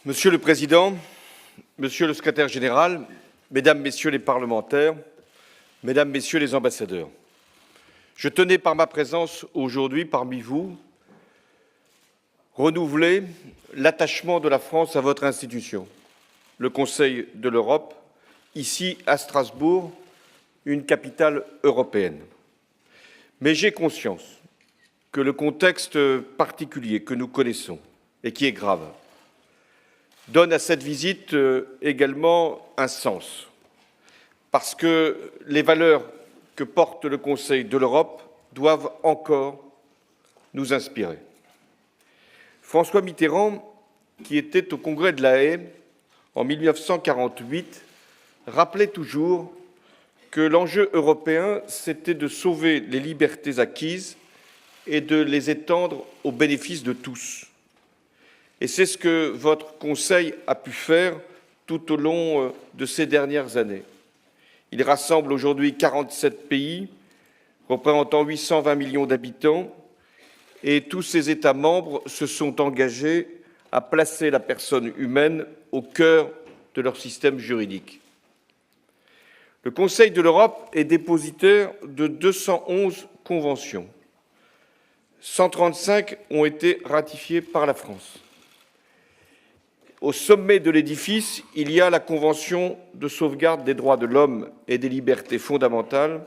Monsieur le Président, Monsieur le Secrétaire général, Mesdames, Messieurs les parlementaires, Mesdames, Messieurs les ambassadeurs, je tenais par ma présence aujourd'hui parmi vous renouveler l'attachement de la France à votre institution, le Conseil de l'Europe, ici à Strasbourg, une capitale européenne. Mais j'ai conscience que le contexte particulier que nous connaissons et qui est grave donne à cette visite également un sens, parce que les valeurs que porte le Conseil de l'Europe doivent encore nous inspirer. François Mitterrand, qui était au Congrès de La Haye en 1948, rappelait toujours que l'enjeu européen, c'était de sauver les libertés acquises et de les étendre au bénéfice de tous. Et c'est ce que votre Conseil a pu faire tout au long de ces dernières années. Il rassemble aujourd'hui 47 pays, représentant 820 millions d'habitants, et tous ces États membres se sont engagés à placer la personne humaine au cœur de leur système juridique. Le Conseil de l'Europe est dépositaire de 211 conventions. 135 ont été ratifiées par la France. Au sommet de l'édifice, il y a la Convention de sauvegarde des droits de l'homme et des libertés fondamentales,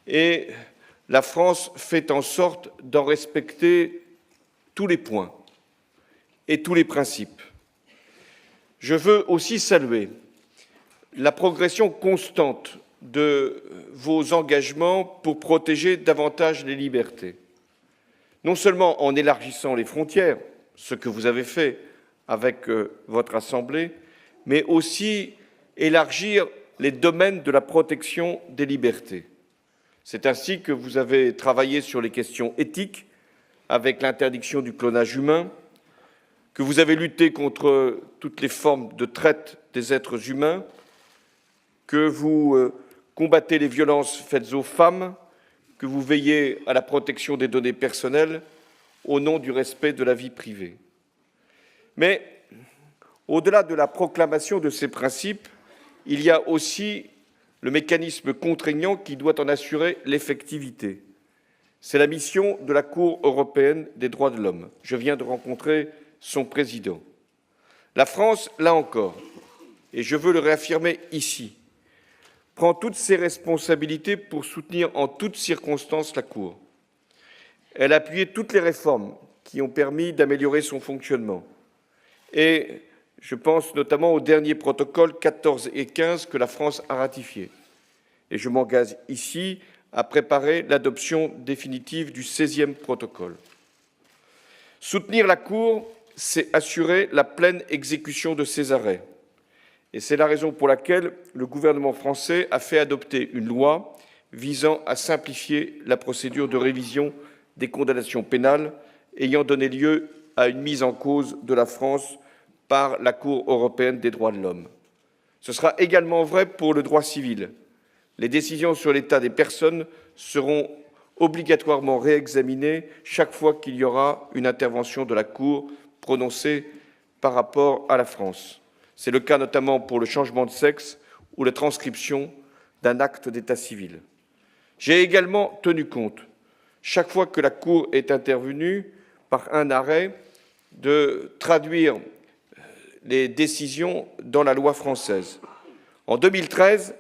et la France fait en sorte d'en respecter tous les points et tous les principes. Je veux aussi saluer la progression constante de vos engagements pour protéger davantage les libertés, non seulement en élargissant les frontières, ce que vous avez fait avec votre Assemblée, mais aussi élargir les domaines de la protection des libertés. C'est ainsi que vous avez travaillé sur les questions éthiques, avec l'interdiction du clonage humain, que vous avez lutté contre toutes les formes de traite des êtres humains, que vous combattez les violences faites aux femmes, que vous veillez à la protection des données personnelles au nom du respect de la vie privée. Mais au-delà de la proclamation de ces principes, il y a aussi le mécanisme contraignant qui doit en assurer l'effectivité. C'est la mission de la Cour européenne des droits de l'homme. Je viens de rencontrer son président. La France, là encore, et je veux le réaffirmer ici, prend toutes ses responsabilités pour soutenir en toutes circonstances la Cour. Elle a appuyé toutes les réformes qui ont permis d'améliorer son fonctionnement. Et je pense notamment aux derniers protocoles 14 et 15 que la France a ratifiés. Et je m'engage ici à préparer l'adoption définitive du 16e protocole. Soutenir la Cour, c'est assurer la pleine exécution de ses arrêts. Et c'est la raison pour laquelle le gouvernement français a fait adopter une loi visant à simplifier la procédure de révision des condamnations pénales ayant donné lieu à une mise en cause de la France par la Cour européenne des droits de l'homme. Ce sera également vrai pour le droit civil. Les décisions sur l'état des personnes seront obligatoirement réexaminées chaque fois qu'il y aura une intervention de la Cour prononcée par rapport à la France. C'est le cas notamment pour le changement de sexe ou la transcription d'un acte d'état civil. J'ai également tenu compte, chaque fois que la Cour est intervenue par un arrêt, de traduire les décisions dans la loi française. En 2013,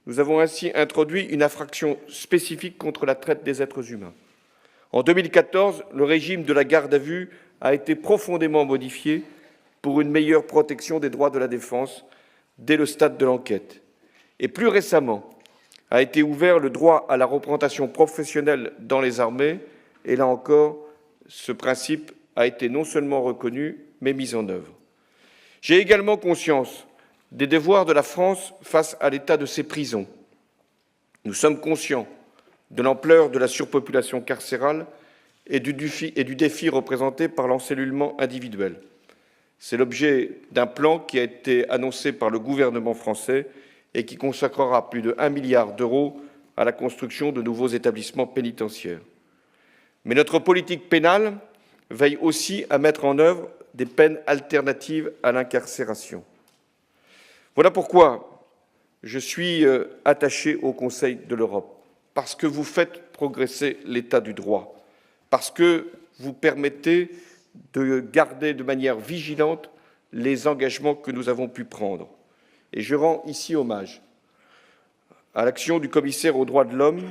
nous avons ainsi introduit une infraction spécifique contre la traite des êtres humains. En 2014, le régime de la garde à vue a été profondément modifié pour une meilleure protection des droits de la défense dès le stade de l'enquête. Et plus récemment, a été ouvert le droit à la représentation professionnelle dans les armées, et là encore, ce principe a été non seulement reconnu, mais mis en œuvre. J'ai également conscience des devoirs de la France face à l'état de ses prisons. Nous sommes conscients de l'ampleur de la surpopulation carcérale et du défi représenté par l'encellulement individuel. C'est l'objet d'un plan qui a été annoncé par le gouvernement français et qui consacrera plus de 1 milliard d'euros à la construction de nouveaux établissements pénitentiaires. Mais notre politique pénale veille aussi à mettre en œuvre des peines alternatives à l'incarcération. Voilà pourquoi je suis attaché au Conseil de l'Europe, parce que vous faites progresser l'état du droit, parce que vous permettez de garder de manière vigilante les engagements que nous avons pu prendre. Et je rends ici hommage à l'action du commissaire aux droits de l'homme,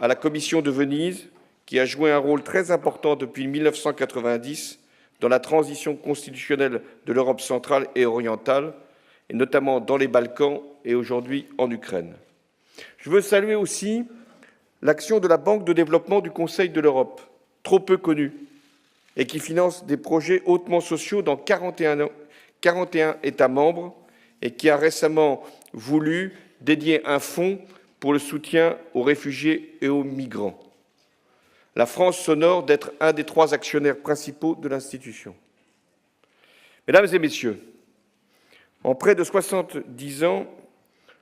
à la Commission de Venise, qui a joué un rôle très important depuis 1990 dans la transition constitutionnelle de l'Europe centrale et orientale, et notamment dans les Balkans et aujourd'hui en Ukraine. Je veux saluer aussi l'action de la Banque de développement du Conseil de l'Europe, trop peu connue, et qui finance des projets hautement sociaux dans 41 États membres et qui a récemment voulu dédier un fonds pour le soutien aux réfugiés et aux migrants. La France s'honore d'être un des 3 actionnaires principaux de l'institution. Mesdames et messieurs, en près de 70 ans,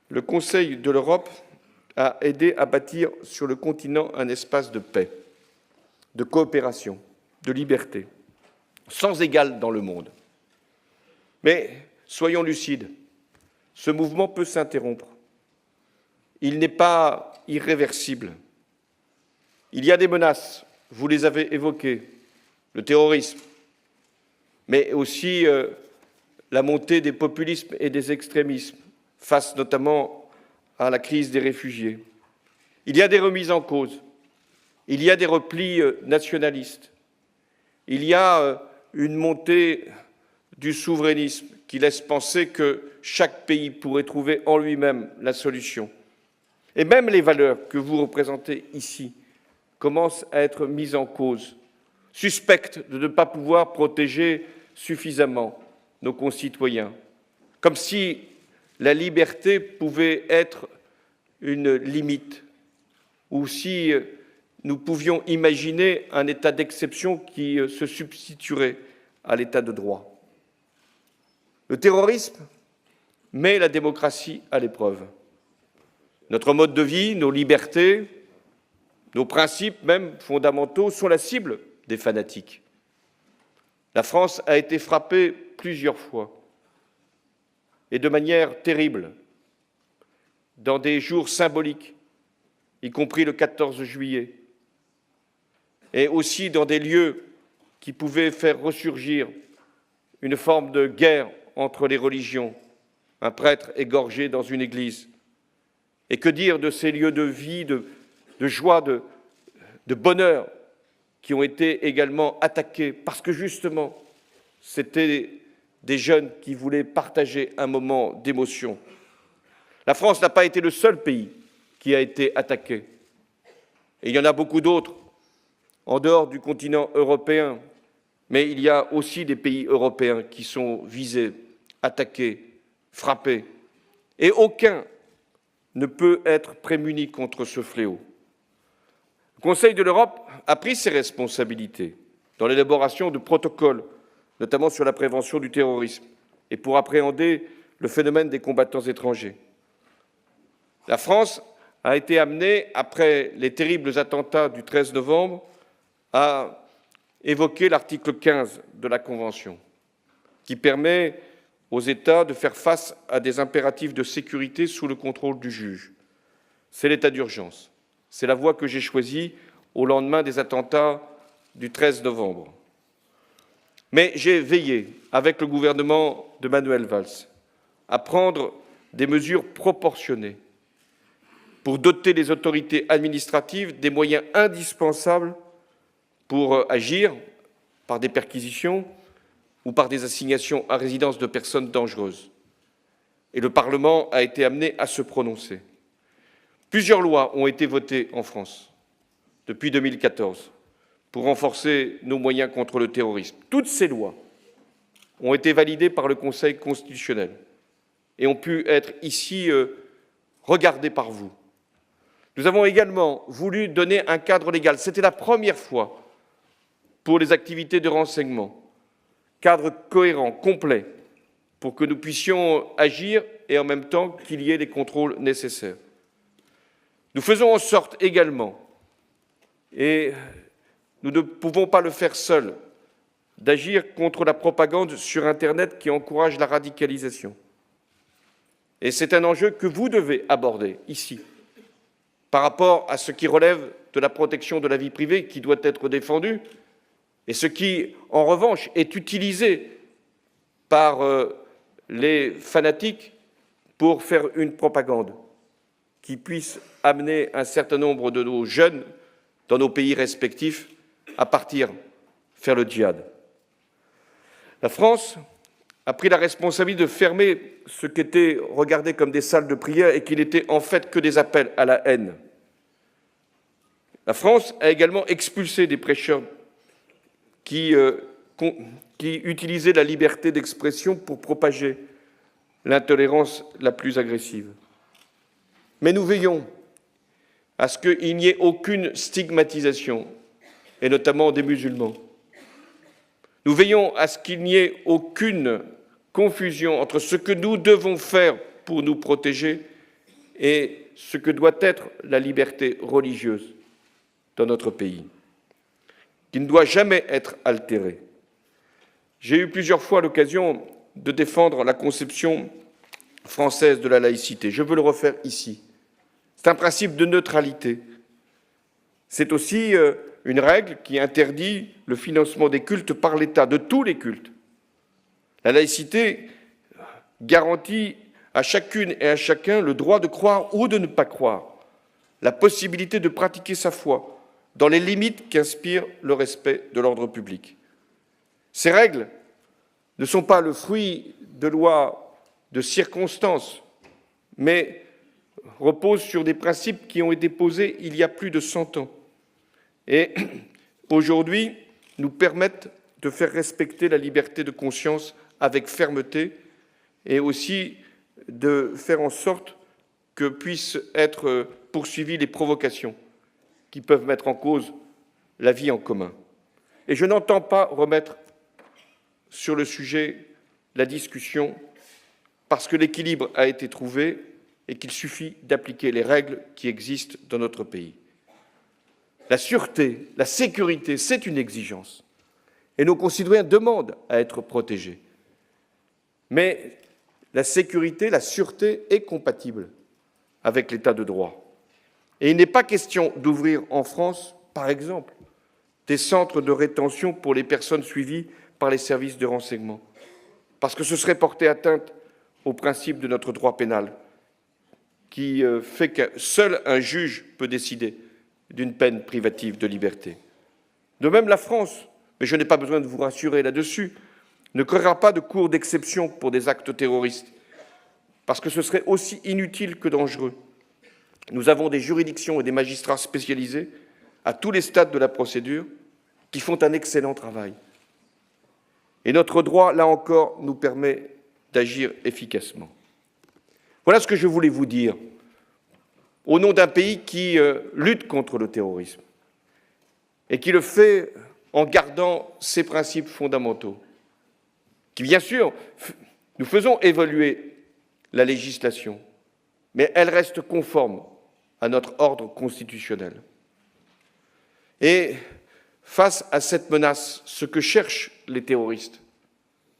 le Conseil de l'Europe a aidé à bâtir sur le continent un espace de paix, de coopération, de liberté, sans égal dans le monde. Mais soyons lucides, ce mouvement peut s'interrompre. Il n'est pas irréversible. Il y a des menaces, vous les avez évoquées, le terrorisme, mais aussi la montée des populismes et des extrémismes, face notamment à la crise des réfugiés. Il y a des remises en cause, il y a des replis nationalistes, il y a une montée du souverainisme qui laisse penser que chaque pays pourrait trouver en lui-même la solution. Et même les valeurs que vous représentez ici commencent à être mises en cause, suspectes de ne pas pouvoir protéger suffisamment nos concitoyens, comme si la liberté pouvait être une limite, ou si nous pouvions imaginer un état d'exception qui se substituerait à l'état de droit. Le terrorisme met la démocratie à l'épreuve. Notre mode de vie, nos libertés, nos principes même fondamentaux sont la cible des fanatiques. La France a été frappée plusieurs fois, et de manière terrible, dans des jours symboliques, y compris le 14 juillet, et aussi dans des lieux qui pouvaient faire ressurgir une forme de guerre entre les religions, un prêtre égorgé dans une église. Et que dire de ces lieux de vie, de joie, de bonheur, qui ont été également attaqués, parce que justement, c'était des jeunes qui voulaient partager un moment d'émotion. La France n'a pas été le seul pays qui a été attaqué. Et il y en a beaucoup d'autres en dehors du continent européen, mais il y a aussi des pays européens qui sont visés, attaqués, frappés. Et aucun ne peut être prémuni contre ce fléau. Le Conseil de l'Europe a pris ses responsabilités dans l'élaboration de protocoles, notamment sur la prévention du terrorisme, et pour appréhender le phénomène des combattants étrangers. La France a été amenée, après les terribles attentats du 13 novembre, à évoquer l'article 15 de la Convention, qui permet aux États de faire face à des impératifs de sécurité sous le contrôle du juge. C'est l'état d'urgence. C'est la voie que j'ai choisie au lendemain des attentats du 13 novembre. Mais j'ai veillé, avec le gouvernement de Manuel Valls, à prendre des mesures proportionnées pour doter les autorités administratives des moyens indispensables pour agir par des perquisitions ou par des assignations à résidence de personnes dangereuses. Et le Parlement a été amené à se prononcer. Plusieurs lois ont été votées en France depuis 2014 pour renforcer nos moyens contre le terrorisme. Toutes ces lois ont été validées par le Conseil constitutionnel et ont pu être ici regardées par vous. Nous avons également voulu donner un cadre légal. C'était la première fois pour les activités de renseignement, cadre cohérent, complet, pour que nous puissions agir et en même temps qu'il y ait les contrôles nécessaires. Nous faisons en sorte également, et nous ne pouvons pas le faire seuls, d'agir contre la propagande sur Internet qui encourage la radicalisation. Et c'est un enjeu que vous devez aborder ici, par rapport à ce qui relève de la protection de la vie privée qui doit être défendue, et ce qui, en revanche, est utilisé par les fanatiques pour faire une propagande qui puisse amener un certain nombre de nos jeunes dans nos pays respectifs à partir faire le djihad. La France a pris la responsabilité de fermer ce qui était regardé comme des salles de prière et qui n'étaient en fait que des appels à la haine. La France a également expulsé des prêcheurs qui utilisaient la liberté d'expression pour propager l'intolérance la plus agressive. Mais nous veillons à ce qu'il n'y ait aucune stigmatisation, et notamment des musulmans. Nous veillons à ce qu'il n'y ait aucune confusion entre ce que nous devons faire pour nous protéger et ce que doit être la liberté religieuse dans notre pays, qui ne doit jamais être altérée. J'ai eu plusieurs fois l'occasion de défendre la conception française de la laïcité. Je veux le refaire ici. C'est un principe de neutralité. C'est aussi une règle qui interdit le financement des cultes par l'État, de tous les cultes. La laïcité garantit à chacune et à chacun le droit de croire ou de ne pas croire, la possibilité de pratiquer sa foi dans les limites qu'inspire le respect de l'ordre public. Ces règles ne sont pas le fruit de lois de circonstances, mais reposent sur des principes qui ont été posés il y a plus de 100 ans et aujourd'hui nous permettent de faire respecter la liberté de conscience avec fermeté et aussi de faire en sorte que puissent être poursuivies les provocations qui peuvent mettre en cause la vie en commun. Et je n'entends pas remettre sur le sujet la discussion parce que l'équilibre a été trouvé et qu'il suffit d'appliquer les règles qui existent dans notre pays. La sûreté, la sécurité, c'est une exigence. Et nos concitoyens demandent à être protégés. Mais la sécurité, la sûreté est compatible avec l'état de droit. Et il n'est pas question d'ouvrir en France, par exemple, des centres de rétention pour les personnes suivies par les services de renseignement, parce que ce serait porter atteinte au principe de notre droit pénal, qui fait que seul un juge peut décider d'une peine privative de liberté. De même, la France, mais je n'ai pas besoin de vous rassurer là-dessus, ne créera pas de cour d'exception pour des actes terroristes, parce que ce serait aussi inutile que dangereux. Nous avons des juridictions et des magistrats spécialisés à tous les stades de la procédure qui font un excellent travail. Et notre droit, là encore, nous permet d'agir efficacement. Voilà ce que je voulais vous dire au nom d'un pays qui lutte contre le terrorisme et qui le fait en gardant ses principes fondamentaux, qui, bien sûr, nous faisons évoluer la législation, mais elle reste conforme à notre ordre constitutionnel. Et face à cette menace, ce que cherchent les terroristes,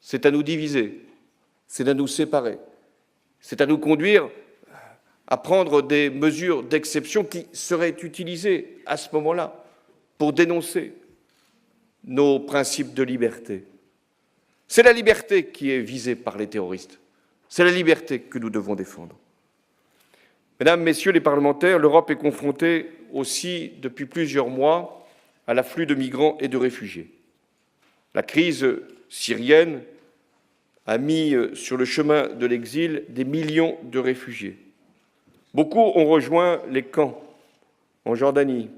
c'est à nous diviser, c'est à nous séparer, c'est à nous conduire à prendre des mesures d'exception qui seraient utilisées à ce moment-là pour dénoncer nos principes de liberté. C'est la liberté qui est visée par les terroristes. C'est la liberté que nous devons défendre. Mesdames, Messieurs les parlementaires, l'Europe est confrontée aussi depuis plusieurs mois à l'afflux de migrants et de réfugiés. La crise syrienne a mis sur le chemin de l'exil des millions de réfugiés. Beaucoup ont rejoint les camps en Jordanie,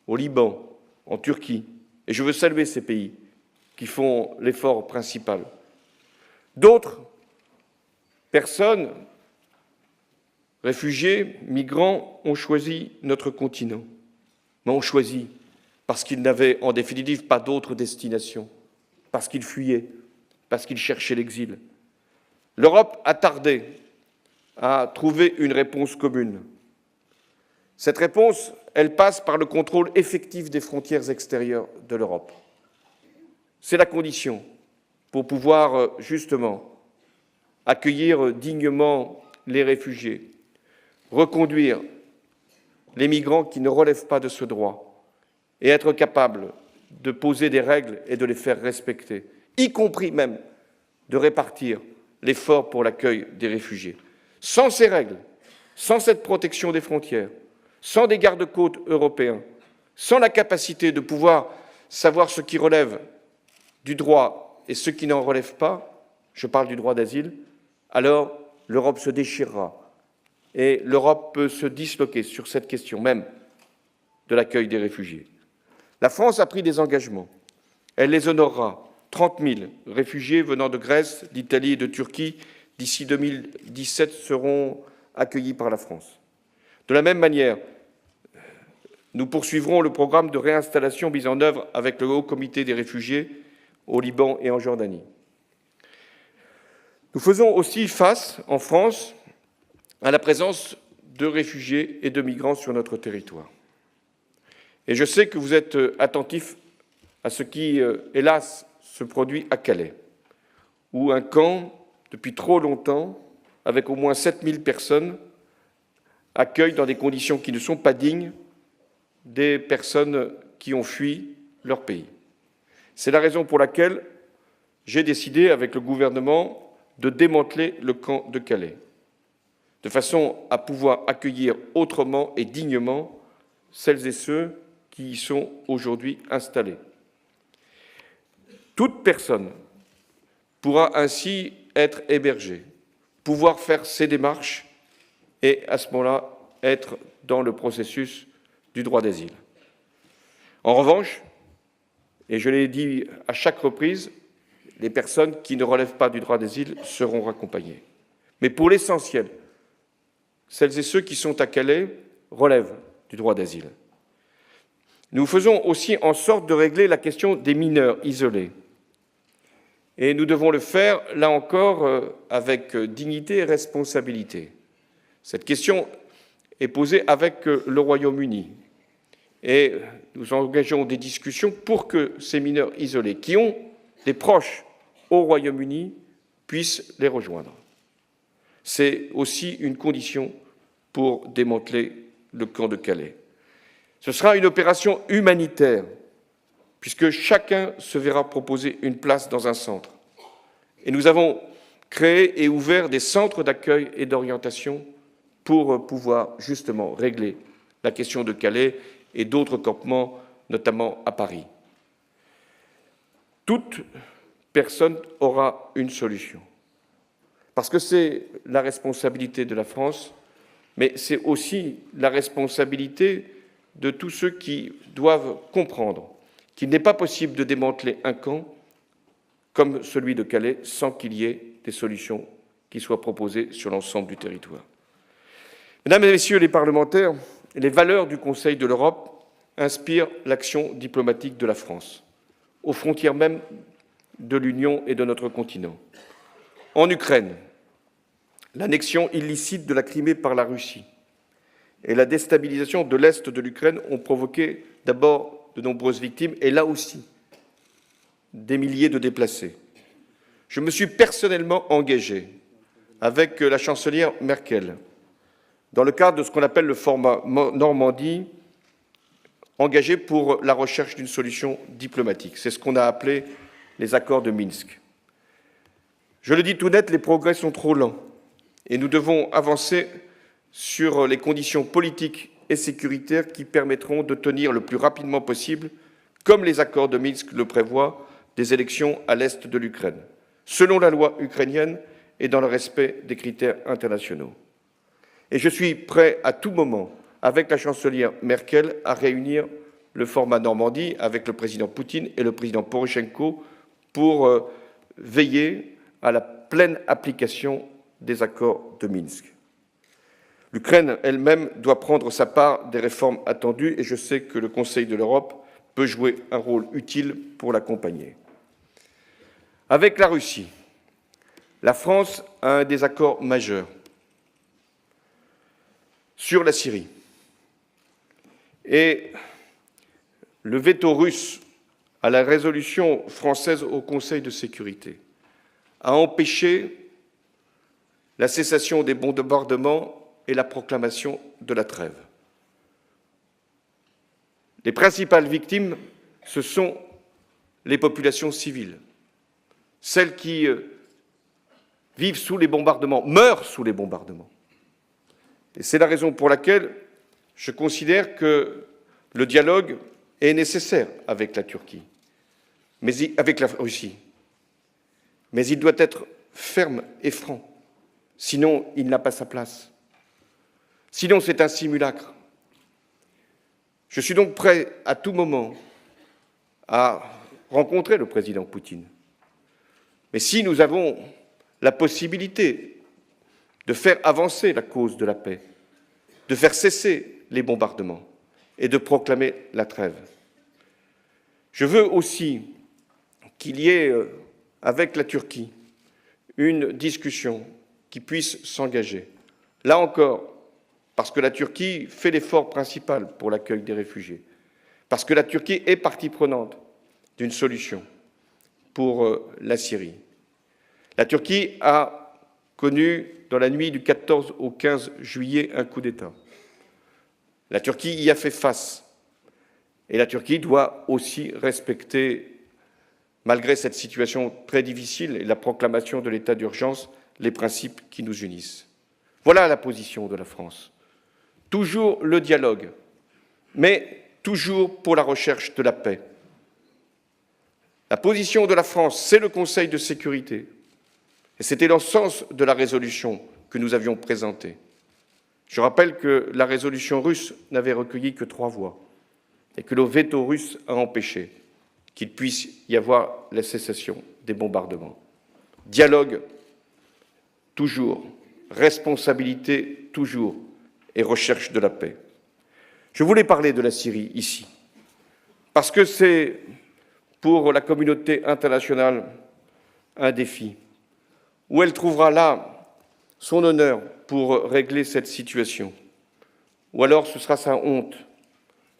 au Liban, en Turquie, et je veux saluer ces pays qui font l'effort principal. D'autres personnes, réfugiés, migrants, ont choisi notre continent, mais ont choisi parce qu'ils n'avaient en définitive pas d'autre destination, parce qu'ils fuyaient, parce qu'ils cherchaient l'exil. L'Europe a tardé à trouver une réponse commune. Cette réponse, elle passe par le contrôle effectif des frontières extérieures de l'Europe. C'est la condition pour pouvoir justement accueillir dignement les réfugiés, reconduire les migrants qui ne relèvent pas de ce droit et être capable de poser des règles et de les faire respecter, y compris même de répartir l'effort pour l'accueil des réfugiés. Sans ces règles, sans cette protection des frontières, sans des gardes-côtes européens, sans la capacité de pouvoir savoir ce qui relève du droit et ce qui n'en relève pas, je parle du droit d'asile, alors l'Europe se déchirera et l'Europe peut se disloquer sur cette question même de l'accueil des réfugiés. La France a pris des engagements. Elle les honorera. 30 000 réfugiés venant de Grèce, d'Italie et de Turquie d'ici 2017 seront accueillis par la France. De la même manière, nous poursuivrons le programme de réinstallation mis en œuvre avec le Haut Comité des réfugiés au Liban et en Jordanie. Nous faisons aussi face, en France, à la présence de réfugiés et de migrants sur notre territoire. Et je sais que vous êtes attentifs à ce qui, hélas, se produit à Calais, où un camp, depuis trop longtemps, avec au moins 7000 personnes, accueille dans des conditions qui ne sont pas dignes des personnes qui ont fui leur pays. C'est la raison pour laquelle j'ai décidé, avec le gouvernement, de démanteler le camp de Calais, de façon à pouvoir accueillir autrement et dignement celles et ceux qui y sont aujourd'hui installés. Toute personne pourra ainsi être hébergée, pouvoir faire ses démarches et, à ce moment-là, être dans le processus du droit d'asile. En revanche, et je l'ai dit à chaque reprise, les personnes qui ne relèvent pas du droit d'asile seront accompagnées. Mais pour l'essentiel, celles et ceux qui sont à Calais relèvent du droit d'asile. Nous faisons aussi en sorte de régler la question des mineurs isolés. Et nous devons le faire, là encore, avec dignité et responsabilité. Cette question est posée avec le Royaume-Uni. Et nous engageons des discussions pour que ces mineurs isolés, qui ont des proches au Royaume-Uni, puissent les rejoindre. C'est aussi une condition pour démanteler le camp de Calais. Ce sera une opération humanitaire, puisque chacun se verra proposer une place dans un centre. Et nous avons créé et ouvert des centres d'accueil et d'orientation pour pouvoir justement régler la question de Calais et d'autres campements, notamment à Paris. Toute personne aura une solution, parce que c'est la responsabilité de la France, mais c'est aussi la responsabilité de tous ceux qui doivent comprendre qu'il n'est pas possible de démanteler un camp comme celui de Calais sans qu'il y ait des solutions qui soient proposées sur l'ensemble du territoire. Mesdames et Messieurs les parlementaires, les valeurs du Conseil de l'Europe inspirent l'action diplomatique de la France, aux frontières même de l'Union et de notre continent. En Ukraine, l'annexion illicite de la Crimée par la Russie et la déstabilisation de l'Est de l'Ukraine ont provoqué d'abord de nombreuses victimes et là aussi des milliers de déplacés. Je me suis personnellement engagé avec la chancelière Merkel dans le cadre de ce qu'on appelle le format Normandie, engagé pour la recherche d'une solution diplomatique. C'est ce qu'on a appelé les accords de Minsk. Je le dis tout net, les progrès sont trop lents et nous devons avancer sur les conditions politiques et sécuritaires qui permettront de tenir le plus rapidement possible, comme les accords de Minsk le prévoient, des élections à l'est de l'Ukraine, selon la loi ukrainienne et dans le respect des critères internationaux. Et je suis prêt à tout moment, avec la chancelière Merkel, à réunir le format Normandie avec le président Poutine et le président Porochenko pour veiller à la pleine application des accords de Minsk. L'Ukraine elle-même doit prendre sa part des réformes attendues et je sais que le Conseil de l'Europe peut jouer un rôle utile pour l'accompagner. Avec la Russie, la France a un désaccord majeur sur la Syrie. Et le veto russe à la résolution française au Conseil de sécurité, a empêché la cessation des bombardements et la proclamation de la trêve. Les principales victimes, ce sont les populations civiles, celles qui vivent sous les bombardements, meurent sous les bombardements. Et c'est la raison pour laquelle je considère que le dialogue est nécessaire avec la Turquie, avec la Russie. Mais il doit être ferme et franc, sinon il n'a pas sa place. Sinon c'est un simulacre. Je suis donc prêt à tout moment à rencontrer le président Poutine. Mais si nous avons la possibilité de faire avancer la cause de la paix, de faire cesser les bombardements et de proclamer la trêve. Je veux aussi qu'il y ait, avec la Turquie, une discussion qui puisse s'engager. Là encore, parce que la Turquie fait l'effort principal pour l'accueil des réfugiés, parce que la Turquie est partie prenante d'une solution pour la Syrie. La Turquie a connu, dans la nuit du 14 au 15 juillet, un coup d'État. La Turquie y a fait face. Et la Turquie doit aussi respecter, malgré cette situation très difficile et la proclamation de l'état d'urgence, les principes qui nous unissent. Voilà la position de la France. Toujours le dialogue, mais toujours pour la recherche de la paix. La position de la France, c'est le Conseil de sécurité. Et c'était dans le sens de la résolution que nous avions présentée. Je rappelle que la résolution russe n'avait recueilli que 3 voix et que le veto russe a empêché qu'il puisse y avoir la cessation des bombardements. Dialogue, toujours. Responsabilité, toujours. Et recherche de la paix. Je voulais parler de la Syrie ici, parce que c'est pour la communauté internationale un défi, où elle trouvera là son honneur pour régler cette situation, ou alors ce sera sa honte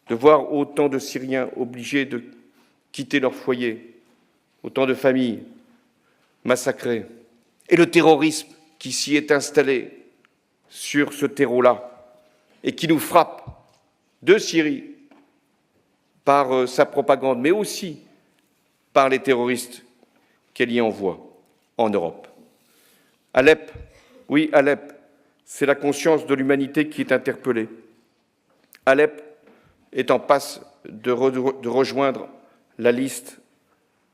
de voir autant de Syriens obligés de quitter leur foyer, autant de familles massacrées, et le terrorisme qui s'y est installé sur ce terreau-là et qui nous frappe de Syrie par sa propagande, mais aussi par les terroristes qu'elle y envoie en Europe. Alep, oui, Alep, c'est la conscience de l'humanité qui est interpellée. Alep est en passe de rejoindre la liste,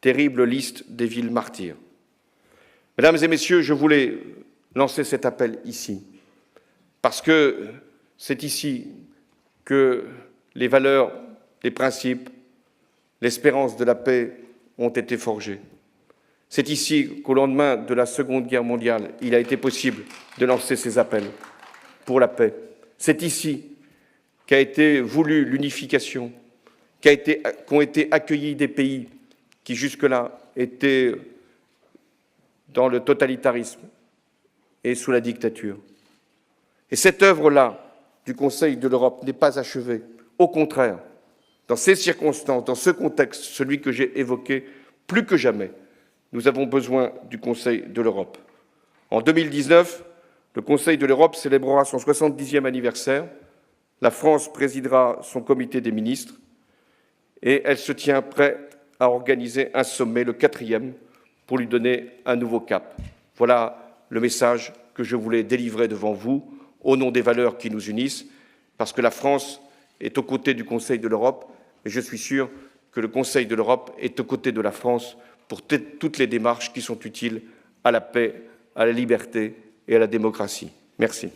terrible liste des villes martyrs. Mesdames et messieurs, je voulais lancer cet appel ici, parce que c'est ici que les valeurs, les principes, l'espérance de la paix ont été forgés. C'est ici qu'au lendemain de la Seconde Guerre mondiale, il a été possible de lancer ces appels pour la paix. C'est ici qu'a été voulue l'unification, qu'ont été accueillis des pays qui jusque-là étaient dans le totalitarisme et sous la dictature. Et cette œuvre-là du Conseil de l'Europe n'est pas achevée. Au contraire, dans ces circonstances, dans ce contexte, celui que j'ai évoqué, plus que jamais, nous avons besoin du Conseil de l'Europe. En 2019, le Conseil de l'Europe célébrera son 70e anniversaire. La France présidera son comité des ministres et elle se tient prête à organiser un sommet, le 4e, pour lui donner un nouveau cap. Voilà le message que je voulais délivrer devant vous, au nom des valeurs qui nous unissent, parce que la France est aux côtés du Conseil de l'Europe, et je suis sûr que le Conseil de l'Europe est aux côtés de la France pour toutes les démarches qui sont utiles à la paix, à la liberté et à la démocratie. Merci.